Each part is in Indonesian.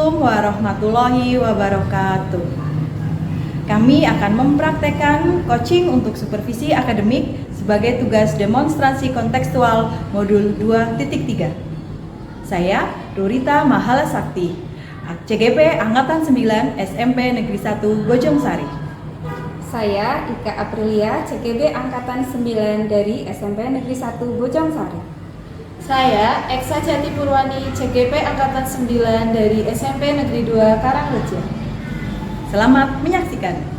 Assalamualaikum warahmatullahi wabarakatuh. Kami akan mempraktekkan coaching untuk supervisi akademik sebagai tugas demonstrasi kontekstual modul 2.3. Saya Dorita Mahala Sakti, CGP Angkatan 9 SMP Negeri 1 Bojongsari. Saya Ika Aprilia, CGB Angkatan 9 dari SMP Negeri 1 Bojongsari. Saya Eksa Jati Purwani, CGP Angkatan 9 dari SMP Negeri 2 Karangreja. Selamat menyaksikan.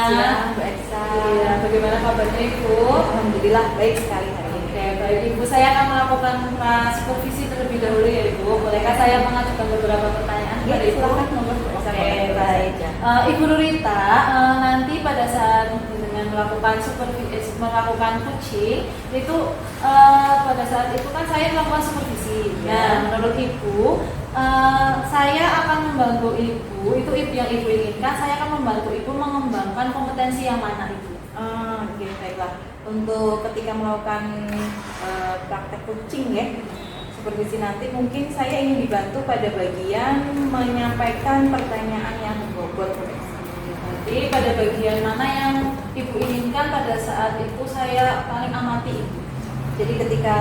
Siang, Bu Eksa. Iya, bagaimana kabarnya Ibu? Alhamdulillah baik sekali hari ini. Oke, baik Ibu. Saya akan melakukan supervisi terlebih dahulu ya Ibu. Bolehkah saya mengajukan beberapa pertanyaan kepada Ibu? Silakan, nomor Bu Eksa. Oke, baik. Ibu Nurita, nanti pada saat dengan melakukan melakukan coaching itu pada saat itu kan saya melakukan supervisi. Nah, menurut Ibu saya akan membantu Ibu, itu yang Ibu inginkan, saya akan membantu Ibu mengembangkan kompetensi yang mana Ibu? Oke, baiklah. Untuk ketika melakukan praktek coaching ya, supervisi nanti mungkin saya ingin dibantu pada bagian menyampaikan pertanyaan yang bobot. Jadi pada bagian mana yang Ibu inginkan pada saat itu saya paling amati Ibu? Jadi ketika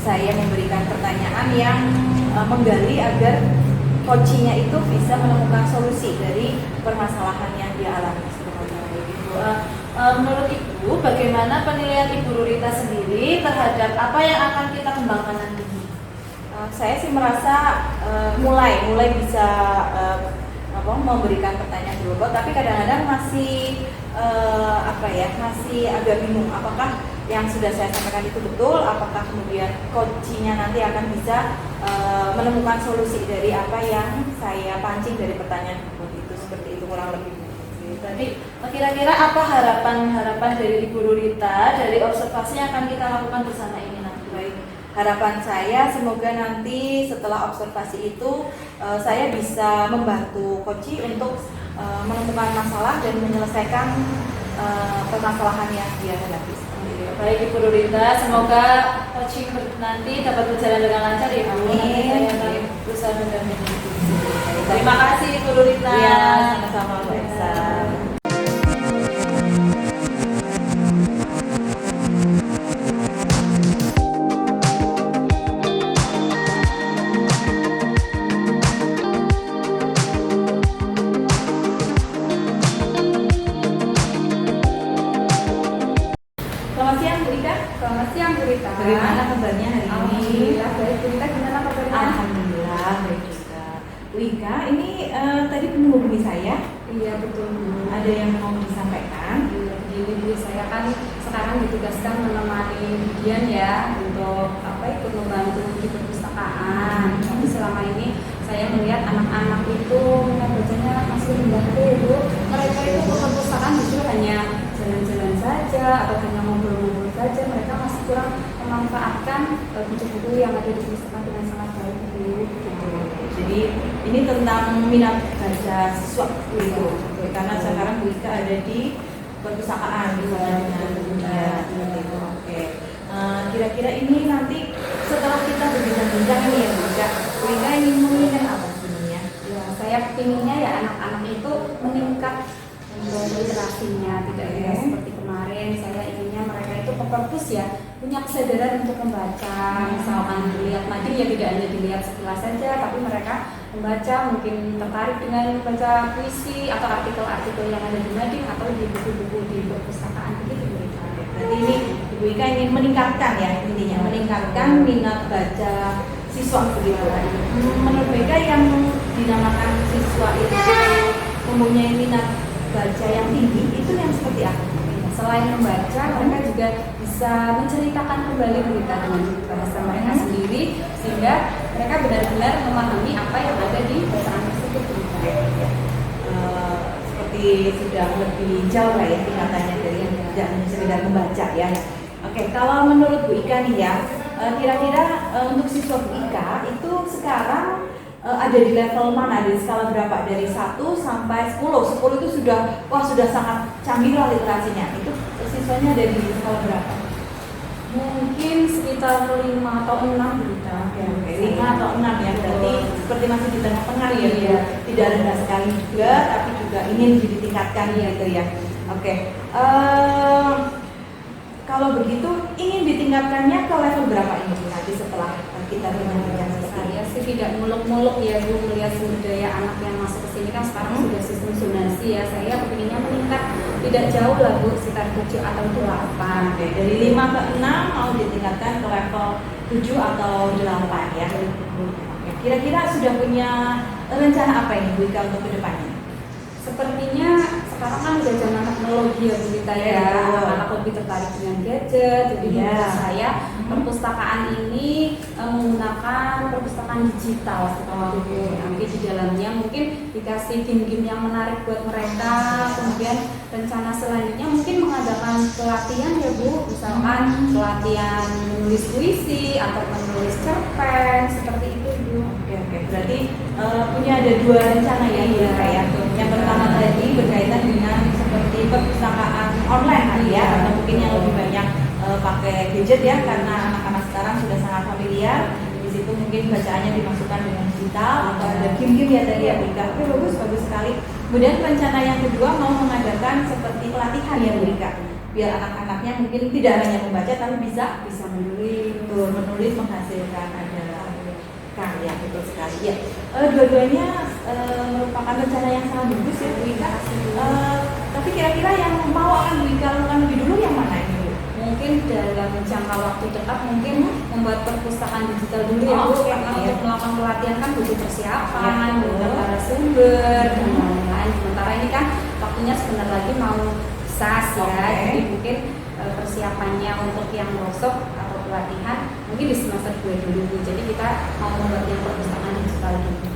saya memberikan pertanyaan yang menggali agar coachingnya itu bisa menemukan solusi dari permasalahan yang dia alami. Menurut Ibu, bagaimana penilaian Ibu Nurita sendiri terhadap apa yang akan kita kembangkan nanti? Saya sih merasa mulai bisa memberikan pertanyaan berbobot, tapi kadang-kadang masih masih agak bingung apakah yang sudah saya sampaikan itu betul, apakah kemudian coachingnya nanti akan bisa menemukan solusi dari apa yang saya pancing dari pertanyaan itu, seperti itu kurang lebih. Tadi kira-kira apa harapan dari Ibu Nurita dari observasi yang akan kita lakukan bersama ini nanti? Baik, harapan saya semoga nanti setelah observasi itu saya bisa membantu coach untuk menemukan masalah dan menyelesaikan permasalahan yang dia hadapi. Baik Ibu Nurita, semoga coaching nanti dapat berjalan dengan lancar ya Ibu. Nanti saya akan berusaha mendampingi. Terima kasih Ibu Nurita. Iya, sama-sama Bu Eksa. Selamat siang Bu Ika. Selamat siang Bu Rita. Bagaimana kabarnya hari ini? Alhamdulillah baik. Bu Rita gimana kabarnya? Alhamdulillah baik juga. Bu Ika, ini tadi menghubungi saya. Iya betul Bu. Ada yang mau disampaikan? Iya, begini Bu, saya kan sekarang ditugaskan menemani Dian ya untuk ikut membantu di perpustakaan. Tapi selama ini saya melihat anak-anak itu minat bacanya masih rendah Bu. Mereka itu ke perpustakaan justru hanya jalan-jalan saja atau hanya ngobrol-ngobrol saja. Mereka masih kurang memanfaatkan buku-buku yang ada di perpustakaan dengan sangat baik Bu. Jadi ini tentang minat baca siswa itu, karena sekarang Bu Ika ada di perpustakaan dengan Oke. Kira-kira ini nanti setelah kita berbincang-bincang ini ya Bu Ika ingin menginginkan apa sebenarnya? Ya, saya pinginnya ya anak-anak itu meningkat untuk literasinya, tidak hanya seperti kemarin. Saya inginnya mereka itu fokus ya, punya kesadaran untuk membaca. Misalkan dilihat mading ya tidak hanya dilihat sekilas saja, tapi mereka membaca, mungkin tertarik dengan membaca puisi atau artikel-artikel yang ada di mading atau di buku-buku di perpustakaan begitu. Berarti ini Ibu Ika ingin meningkatkan ya, intinya meningkatkan minat baca siswa begitu. Menurut Bu Ika yang dinamakan siswa itu mempunyai minat baca yang tinggi itu yang seperti apa? selain membaca, mereka juga bisa menceritakan kembali berita dengan bahasa mereka sendiri, sehingga mereka benar-benar memahami apa yang ada di bacaan tersebut. Seperti sudah lebih jauh lah ya tingkatannya dari yang sekedar membaca ya. Oke, kalau menurut Bu Ika nih ya, kira-kira untuk siswa Bu Ika itu sekarang ada di level mana, dari skala berapa, dari 1 sampai 10? 10 itu sudah sangat canggih lah literasinya. Itu siswanya ada di skala berapa? Mungkin sekitar 5 atau 6 berita. Oke, 5 atau 6 ya, berarti seperti masih di tengah-tengah ya, Iya. tidak rendah sekali juga, tapi juga ingin ditingkatkan gitu ya. Oke, kalau begitu ingin ditingkatkannya ke level berapa ini nanti setelah kita bincang-bincang seperti ini? Saya sih tidak muluk-muluk ya Bu, melihat sumber daya anak yang masuk ke sini kan sekarang sudah sistem zonasi ya. Saya kepinginnya meningkat tidak jauh lah Bu, sekitar 7 atau 8. Oke, dari 5 ke 6 mau ditingkatkan ke level 7 atau 8 ya. Oke, kira-kira sudah punya rencana apa ini Bu Ika untuk kedepannya? Sepertinya sekarang kan udah zaman teknologi ya Bu kita ya, anak lebih tertarik dengan gadget. Jadi menurut saya perpustakaan ini menggunakan perpustakaan digital seperti itu. Nanti di dalamnya mungkin dikasih game-game yang menarik buat mereka. Kemudian rencana selanjutnya mungkin mengadakan pelatihan ya Bu, misalkan pelatihan menulis puisi atau menulis cerpen seperti itu Bu. Oke, berarti punya ada 2 rencana ya Bu Ika ya. Yang pertama tadi berkaitan dengan seperti perpustakaan online tadi ya, atau mungkin yang lebih banyak pakai gadget ya, karena anak-anak sekarang sudah sangat familiar. Di situ mungkin bacaannya dimasukkan dengan digital atau ada game-game ya tadi ya Bu Ika. Oke, bagus sekali. Kemudian rencana yang kedua mau mengadakan seperti pelatihan ya Bu Ika, biar anak-anaknya mungkin tidak hanya membaca tapi bisa menulis menghasilkan ada karya, betul sekali ya. Dua-duanya merupakan rencana yang sangat bagus ya Bu Ika. Tapi kira-kira yang mau akan Bu Ika lakukan lebih dulu yang mana ini Bu? Mungkin dalam jangka waktu dekat mungkin membuat perpustakaan digital dulu ya Bu, Oke, karena iya. untuk melakukan pelatihan kan butuh persiapan, Iya, betul. butuh narasumber dan lain-lain. Sementara ini kan waktunya sebentar lagi mau SAS ya, Oke. jadi mungkin persiapannya untuk yang workshop atau pelatihan mungkin di semester 2 dulu Bu. Jadi kita mau membuat yang perpustakaan digital dulu.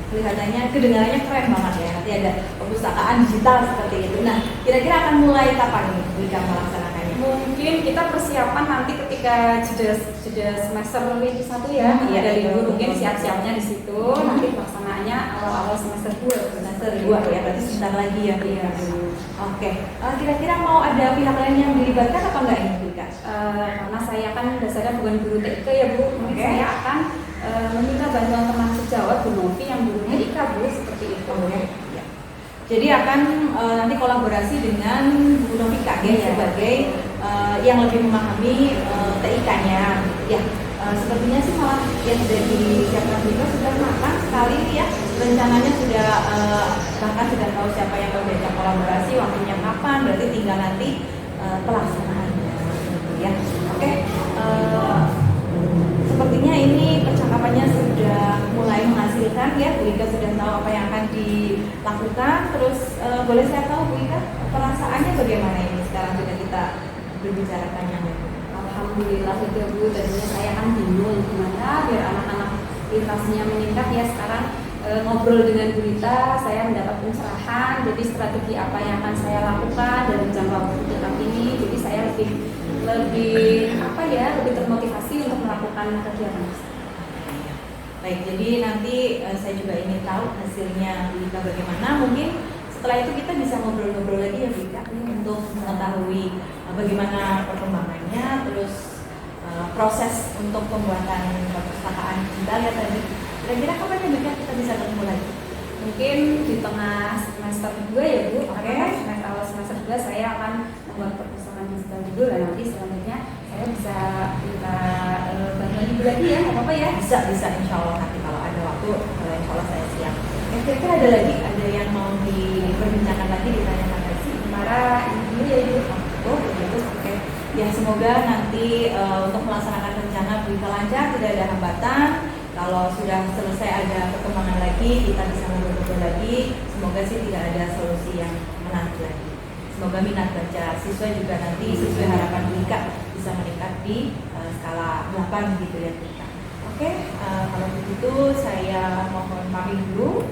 Kelihatannya kedengarannya keren banget ya. Nanti ada perpustakaan digital seperti itu. Nah, kira-kira akan mulai kapan nih Bu Ika melaksanakannya? Mungkin kita persiapan nanti ketika jeda semester ini 1 ya, Iya, ada iya. libur mungkin siap-siapnya di situ. Nanti pelaksanaannya awal-awal semester 2. Semester 2 ya, berarti sebentar lagi ya Bu Iya, Ika. Bu. Oke, kira-kira mau ada pihak lain yang dilibatkan apa enggak ini Bu Ika? Karena saya kan dasarnya bukan guru TIK ya Bu, mungkin Oke. saya akan meminta bantuan teman sejawat Bu Novi yang guru TIK Bu, seperti itu. Ya. Jadi akan nanti kolaborasi dengan Bu Novika ya, Iya. sebagai yang lebih memahami TIK-nya. Ya, sepertinya sih malah yang sudah disiapkan juga sudah matang sekali ya. Rencananya sudah bahkan sudah tahu siapa yang akan diajak kolaborasi, waktunya kapan, berarti tinggal nanti pelaksanaannya gitu ya. Oke. Sepertinya ini percakapannya sudah mulai menghasilkan ya. Bu Ika sudah tahu apa yang akan dilakukan. Terus boleh saya tahu Bu Ika perasaannya bagaimana ini sekarang sudah kita berbicarakannya? Alhamdulillah juga Bu, tadinya saya kan bingung gimana biar anak-anak literasinya meningkat ya. Sekarang ngobrol dengan Bu Rita, saya mendapat pencerahan. Jadi strategi apa yang akan saya lakukan dalam jangka waktu dekat ini. Jadi saya lebih termotivasi untuk melakukan kegiatan tersebut. Baik, jadi nanti saya juga ingin tahu hasilnya Bu Ika bagaimana. Mungkin setelah itu kita bisa ngobrol-ngobrol lagi ya Bu Ika, untuk mengetahui bagaimana perkembangannya, terus proses untuk pembuatan perpustakaan digital ya tadi. Kira-kira kapan ya Bu Ika kita bisa ketemu lagi? Mungkin di tengah semester 2 ya Bu, Oke. karena awal semester 2 saya akan membuat perpustakaan digital dulu, dan nanti selanjutnya saya bisa minta bantuan Ibu lagi ya, nggak apa-apa ya? Bisa insya Allah nanti kalau ada waktu, kalau insya Allah saya siap. Kira-kira ada yang mau diperbincangkan lagi, ditanyakan lagi? Marah Ibu ya Ibu. Oh begitu, oke. Ya semoga nanti untuk melaksanakan rencana Bu Ika lancar, tidak ada hambatan. Kalau sudah selesai ada perkembangan lagi, kita bisa ngobrol lagi. Semoga sih tidak ada solusi yang menarik lagi. semoga minat baca siswa juga nanti sesuai harapan Bu Ika bisa meningkat di skala 8 gitu ya Bu Ika. Oke, kalau begitu saya mohon pamit dulu.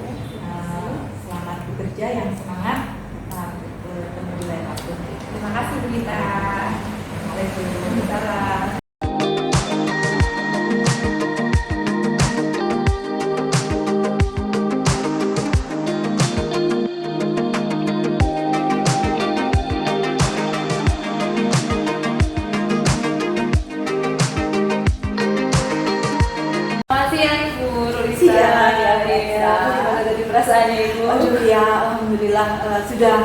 Selamat bekerja yang semangat. Bertemu di lain waktu. Terima kasih Bu Gita. Waalaikumsalam. Makasih ya Ibu Rulisa. Siap, ya, Iya. Gimana tadi perasaannya Ibu? Aduh ya, alhamdulillah sudah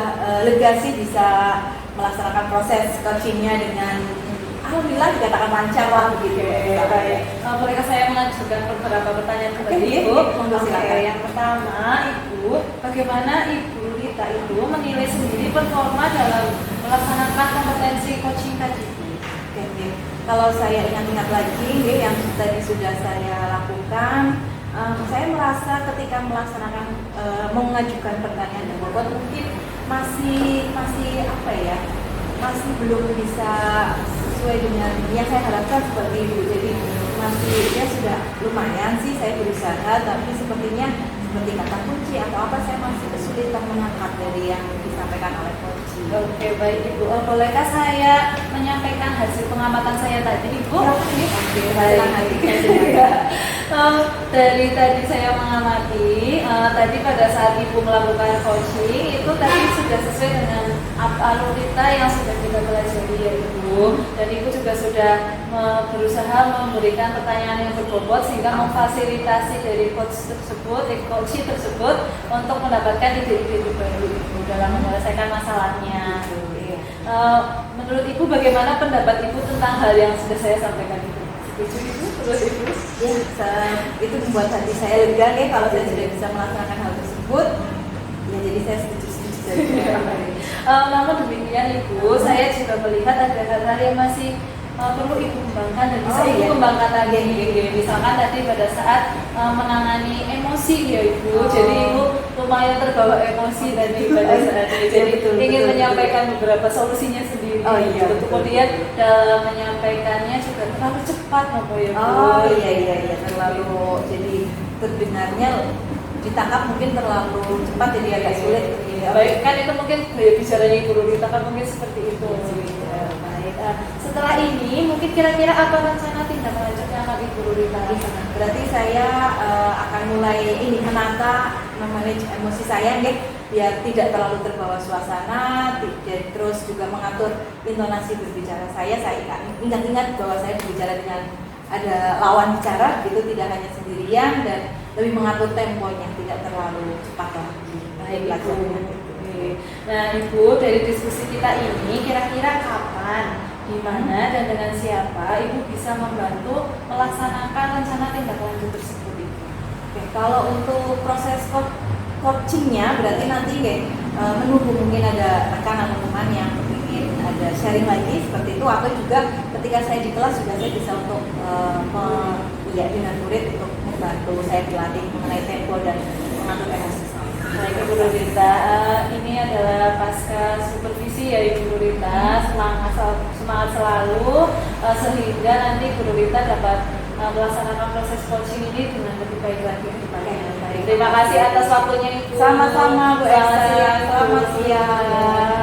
lega sih bisa melaksanakan proses coachingnya dengan alhamdulillah dikatakan lancar lah begitu. Baik. Bolehkah saya mengajukan beberapa pertanyaan kepada Oke, Ibu? monggo Oke, silakan. yang pertama Ibu, bagaimana Ibu Rita itu menilai sendiri performa dalam melaksanakan kompetensi coaching tadi? Oke. Kalau saya ingat-ingat lagi yang tadi sudah saya lakukan, saya merasa ketika melaksanakan mengajukan pertanyaan dan bobot mungkin masih apa ya, masih belum bisa sesuai dengan yang saya harapkan seperti itu. Jadi masih ya sudah lumayan sih saya berusaha, tapi sepertinya seperti kata kunci atau apa saya masih kesulitan menangkap dari yang disampaikan oleh kunci. Oke, baik Ibu. Bolehkah saya menyampaikan hasil pengamatan saya tadi Ibu? Oke, Baik. Dari tadi saya mengamati, tadi pada saat Ibu melakukan coaching itu tadi sudah sesuai dengan alurita yang sudah kita pelajari ya Ibu. Dan Ibu juga sudah berusaha memberikan pertanyaan yang berbobot sehingga memfasilitasi dari coach tersebut untuk mendapatkan ide-ide baru Ibu dalam menyelesaikan masalahnya. Menurut Ibu bagaimana pendapat Ibu tentang hal yang sudah saya sampaikan itu? Setuju Ibu? Terus Ibu? Ya, itu membuat hati saya lega nih kalau saya sudah bisa melaksanakan hal tersebut. Ya, jadi saya setuju saja. Namun demikian Ibu, saya juga melihat ada hal-hal yang masih perlu Ibu kembangkan dan bisa Ibu kembangkan lagi. Misalkan tadi pada saat menangani emosi ya Ibu, jadi Ibu lumayan terbawa emosi tadi pada saat ini. Jadi ingin menyampaikan beberapa solusinya sendiri. Kemudian dalam menyampaikannya juga terlalu cepat Bapak ya Bu. Iya, terlalu jadi terdengarnya ditangkap mungkin terlalu cepat jadi agak sulit. Baik, kan itu mungkin gaya bicaranya Ibu Rulita kan mungkin seperti itu. Baik. Setelah ini mungkin kira-kira apa rencana tindak lanjutnya akan Ibu Rulita lakukan? Berarti saya akan mulai menata, memanage emosi saya nih, biar tidak terlalu terbawa suasana, terus juga mengatur intonasi berbicara saya ingat-ingat bahwa saya berbicara dengan ada lawan bicara gitu, tidak hanya sendirian dan lebih mengatur temponya, tidak terlalu cepat lagi. Baik Ibu. Nah Ibu, dari diskusi kita ini kira-kira kapan, di mana dan dengan siapa Ibu bisa membantu melaksanakan rencana tindak lanjut tersebut Ibu? Oke, kalau untuk proses coachingnya berarti nanti menunggu mungkin ada rekan atau teman yang ingin ada sharing lagi seperti itu, atau juga ketika saya di kelas juga saya bisa untuk dengan murid untuk membantu saya berlatih mengenai tempo dan mengatur emosi. Baik Ibu Rulita, ini adalah pasca supervisi ya Ibu Rulita, semangat selalu sehingga nanti Ibu Rulita dapat melaksanakan proses coaching ini dengan lebih baik lagi ke depannya. Baik, terima kasih atas waktunya Ibu. Sama-sama Bu Elsa, Selamat siang. selamat siang.